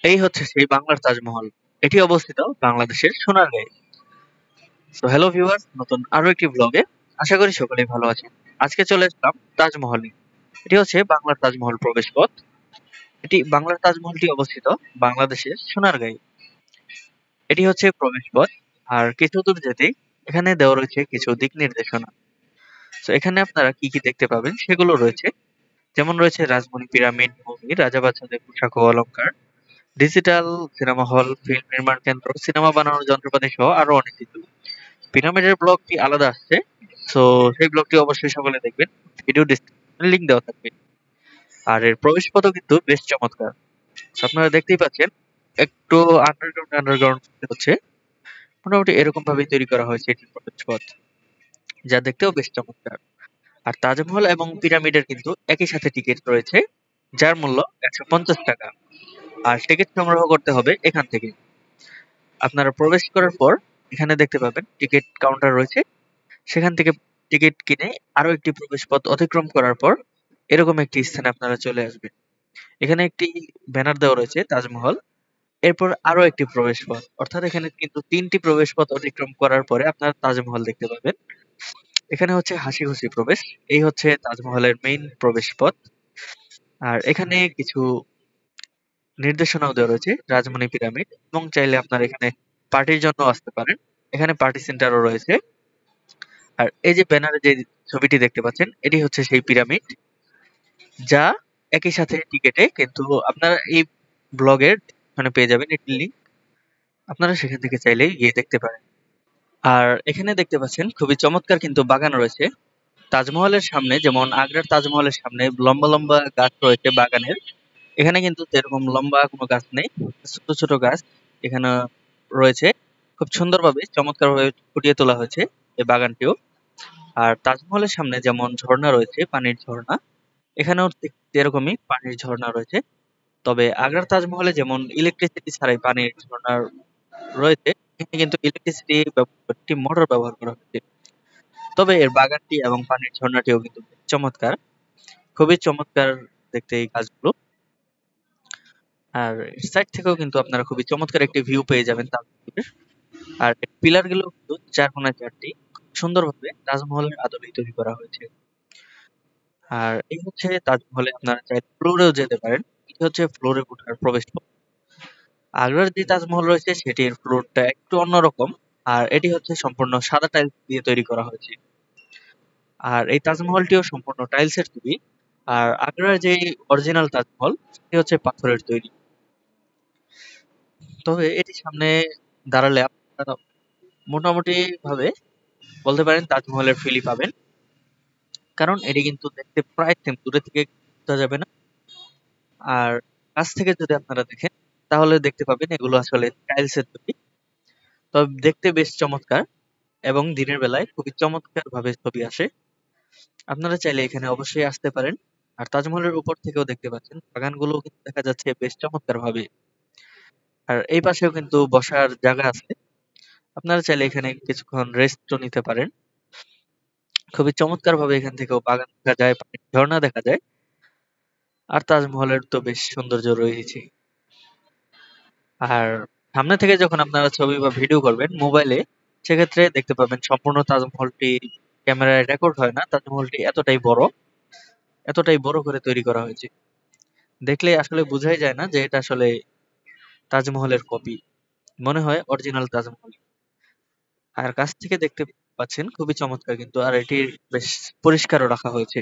এই হচ্ছে সেই বাংলার তাজমহল। এটি অবস্থিত বাংলাদেশের সোনারগাঁয়ে। তো হ্যালো ভিউয়ার্স, নতুন আরো একটি ব্লগে আশা করি সকলেই ভালো আছেন। আজকে চলে আসলাম তাজমহলে। এটি হচ্ছে বাংলার তাজমহল প্রবেশ পথ। এটি বাংলার তাজমহলটি অবস্থিত বাংলাদেশের সোনারগাঁয়ে। এটি হচ্ছে প্রবেশ পথ। আর কিছু দূর যেতেই এখানে দেওয়া রয়েছে কিছু দিক নির্দেশনা। তো এখানে আপনারা কি কি দেখতে পাবেন সেগুলো রয়েছে। যেমন রয়েছে রাজমণি পিরামিড ভূমি, রাজা বাদশাদের পোশাক ও অলংকার, ডিজিটাল সিনেমা হল, ফিল্ম নির্মাণ কেন্দ্র, সিনেমা বানানোর যন্ত্রপাতি সহ আরো অনেক কিছু। পিরামিডের ব্লগটি আলাদা আসছে। সো সেই ব্লগটি অবশ্যই সকলে দেখবেন। ভিডিও ডিসক্রিপশনে লিংক দেওয়া থাকবে। আর এর প্রবেশপথও কিন্তু বেশ চমৎকার। So আপনারা দেখতেই পাচ্ছেন, একটু আন্ডারগ্রাউন্ড আন্ডারগ্রাউন্ড হচ্ছে। মোটামুটি এরকম ভাবেই তৈরি করা হয়েছে এটির প্রবেশপথ, যা দেখতেও বেশ চমৎকার। আর তাজমহল এবং পিরামিডের কিন্তু একই সাথে টিকিট রয়েছে, যার মূল্য 150 টাকা। আর টিকিট সংগ্রহ করতে হবে এখান থেকে। আপনারা প্রবেশ করার পর এখানে দেখতে পাবেন টিকিট কাউন্টার রয়েছে। সেখান থেকে টিকিট কিনে আরো একটি প্রবেশপথ অতিক্রম করার পর এরকম একটি স্থানে আপনারা চলে আসবেন। এখানে একটি ব্যানার দেওয়া রয়েছে তাজমহল। এরপর আরো একটি প্রবেশপথ, অর্থাৎ এখানে কিন্তু 3টি প্রবেশপথ অতিক্রম করার পরে আপনারা তাজমহল দেখতে পাবেন। এখানে হচ্ছে হাসি খুশি প্রবেশ। এই হচ্ছে তাজমহলের মেইন প্রবেশপথ। আর এখানে কিছু নির্দেশনাও দেওয়া রয়েছে, রাজমণি পিরামিড, এবং চাইলে আপনারা এখানে পার্টির জন্য আসতে পারেন। এখানে পার্টি সেন্টারও রয়েছে। আর এই যে ব্যানারে যে ছবিটি দেখতে পাচ্ছেন, এটি হচ্ছে সেই পিরামিড, যা একই সাথে টিকেটে কিন্তু আপনারা এই ব্লগের মানে পেয়ে যাবেন এটির লিংক। আপনারা সেখান থেকে চাইলেই গিয়ে দেখতে পারেন। আর এখানে দেখতে পাচ্ছেন খুবই চমৎকার কিন্তু বাগান রয়েছে। তাজমহলের সামনে যেমন আগ্রার তাজমহলের সামনে লম্বা লম্বা গাছ রয়েছে বাগানের, এখানে কিন্তু এরকম লম্বা কোনো গাছ নেই। ছোট ছোট গাছ এখানে রয়েছে। খুব সুন্দরভাবে চমৎকারভাবে ফুটিয়ে তোলা হয়েছে এই বাগানটিও। আর তাজমহলের সামনে যেমন ঝর্ণা রয়েছে, পানির ঝর্ণা, এখানেও ঠিক এরকমই পানির ঝর্ণা রয়েছে। তবে আগ্রার তাজমহলে যেমন ইলেকট্রিসিটি ছাড়াই পানির ঝর্ণা রয়েছে, এখানে কিন্তু ইলেকট্রিসিটি একটি মোটর ব্যবহার করা হয়েছে। তবে এর বাগানটি এবং পানির ঝর্ণাটিও কিন্তু বেশ চমৎকার, খুবই চমৎকার দেখতে এই গাছগুলো। আর সাইড থেকেও কিন্তু আপনারা খুবই চমৎকার একটি ভিউ পেয়ে যাবেন তাজমহলের। আর পিলার গুলো কিন্তু 4 কোণায় 4টি খুব সুন্দরভাবে তাজমহলের আদলেই তৈরি করা হয়েছে। আর এই হচ্ছে তাজমহলে আপনারা চাইলে ফ্লোরেও যেতে পারেন। এটি হচ্ছে ফ্লোরে ওঠার প্রবেশ পথ। আগ্রার যে তাজমহল রয়েছে সেটির ফ্লোরটা একটু অন্যরকম। আর এটি হচ্ছে সম্পূর্ণ সাদা টাইলস দিয়ে তৈরি করা হয়েছে। আর এই তাজমহলটিও সম্পূর্ণ টাইলসের তৈরি। আর আগ্রার যে অরিজিনাল তাজমহল সেটি হচ্ছে পাথরের তৈরি। তবে এটি সামনে দাঁড়ালে আপনারা মোটামুটি ভাবে বলতে পারেন তাজমহলের ফিলই পাবেন। কারণ এটি কিন্তু দেখতে প্রায় সেম, দূরে থেকে বোঝা যাবে না। আর কাছ থেকে যদি আপনারা দেখেন তাহলে দেখতে পাবেন এগুলো আসলে টাইলসের তৈরি। তবে দেখতে বেশ চমৎকার এবং দিনের বেলায় খুবই চমৎকার ভাবে ছবি আসে। আপনারা চাইলে এখানে অবশ্যই আসতে পারেন। আর তাজমহলের উপর থেকেও দেখতে পাচ্ছেন বাগানগুলো কিন্তু দেখা যাচ্ছে বেশ চমৎকার ভাবে। আর এই পাশেও কিন্তু বসার জায়গা আছে। আপনারা চাইলে এখানে কিছুক্ষণ রেস্টও নিতে পারেন। খুবই চমৎকার ভাবে এখান থেকেও বাগান দেখা যায়, পানির ঝর্ণা দেখা যায়। আর তাজমহলের তো বেশ সৌন্দর্য রয়েছে। আর সামনে থেকে যখন আপনারা ছবি বা ভিডিও করবেন মোবাইলে, সেক্ষেত্রে দেখতে পাবেন সম্পূর্ণ তাজমহলটি ক্যামেরায় রেকর্ড হয় না। তাজমহলটি এতটাই বড় করে তৈরি করা হয়েছে। দেখলে আসলে বোঝাই যায় না যে এটা আসলে তাজমহলের কপি। মনে হয় অরিজিনাল তাজমহল। আর কাছ থেকে দেখতে পাচ্ছেন খুবই চমৎকার কিন্তু, আর এটি বেশ পরিষ্কারও রাখা হয়েছে।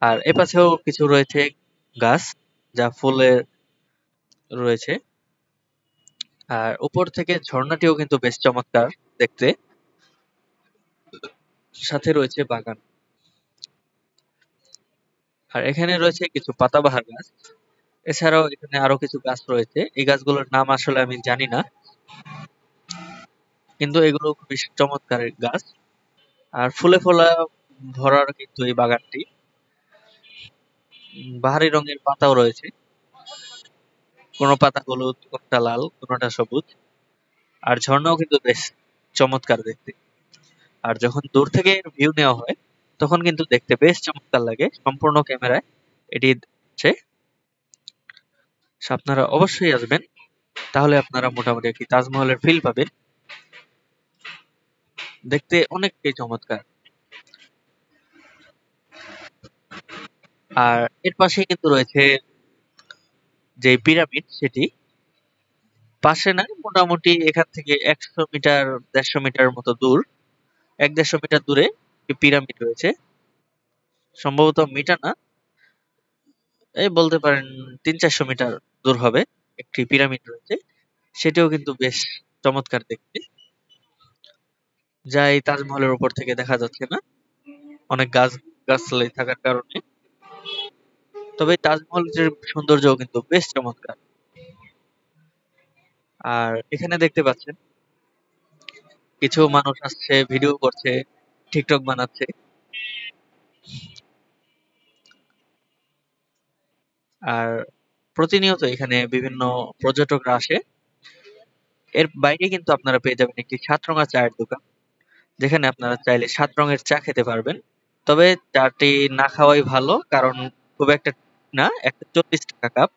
আর এপাশেও কিছু রয়েছে গাছ, যা ফুলের রয়েছে। আর উপর থেকে ঝর্ণাটিও কিন্তু বেশ চমৎকার দেখতে। সাথে রয়েছে বাগান। আর এখানে রয়েছে কিছু পাতাবাহার গাছ। এছাড়াও এখানে আরো কিছু গাছ রয়েছে, এই গাছগুলোর নাম আসলে আমি জানি না, কিন্তু এগুলো বেশ চমৎকার গাছ। আর ফুলে ফলা ভরার কিন্তু এই বাগানটি। বাহারি রঙের পাতাও রয়েছে, কোনো পাতা হলুদ, কোনটা লাল, কোনটা সবুজ। আর ঝর্ণাও কিন্তু বেশ চমৎকার দেখতে। আর যখন দূর থেকে ভিউ নেওয়া হয় তখন কিন্তু দেখতে বেশ চমৎকার লাগে। সম্পূর্ণ ক্যামেরায় এটি হচ্ছে আপনারা অবশ্যই আসবেন, তাহলে আপনারা মোটামুটি একটি তাজমহলের ফিল পাবেন। দেখতে অনেকটাই চমৎকার। আর এর পাশেই কিন্তু রয়েছে যে পিরামিড, সেটি পাশে না, মোটামুটি এখান থেকে 100 মিটার 150 মিটার মতো দূর, 1-150 মিটার দূরে একটি পিরামিড রয়েছে। সম্ভবত মিটার না, এই বলতে পারেন 300-400 মিটার দূর হবে, একটি পিরামিড রয়েছে। সেটিও কিন্তু বেশ চমৎকার দেখতে, যা এই তাজমহলের উপর থেকে দেখা যাচ্ছে না, অনেক গাছগাছালি থাকার কারণে। তবে এই তাজমহলের সৌন্দর্য কিন্তু বেশ চমৎকার। আর এখানে দেখতে পাচ্ছেন কিছু মানুষ আসছে, ভিডিও করছে, টিকটক বানাচ্ছে। আর প্রতিনিয়ত এখানে বিভিন্ন পর্যটকরা আসে। এর বাইরে কিন্তু আপনারা পেয়ে যাবেন একটি 7 রঙা চায়ের দোকান, যেখানে আপনারা চাইলে 7 রঙের চা খেতে পারবেন। তবে চাটি না খাওয়াই ভালো, কারণ খুব একটা না, 140 টাকা কাপ,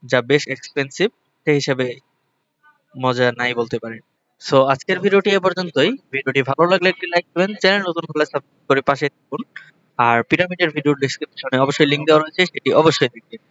যা বেশ এক্সপেন্সিভ। সেই হিসাবে মজা নাই বলতে পারেন। সো আজকের ভিডিওটি এ পর্যন্তই। ভিডিওটি ভালো লাগলে একটি লাইক দিবেন, চ্যানেল নতুন হলে সাবস্ক্রাইব করে পাশে থাকুন। আর পিরামিডের ভিডিওর ডেসক্রিপশনে অবশ্যই লিংক দেওয়া রয়েছে, সেটি অবশ্যই দেখবেন।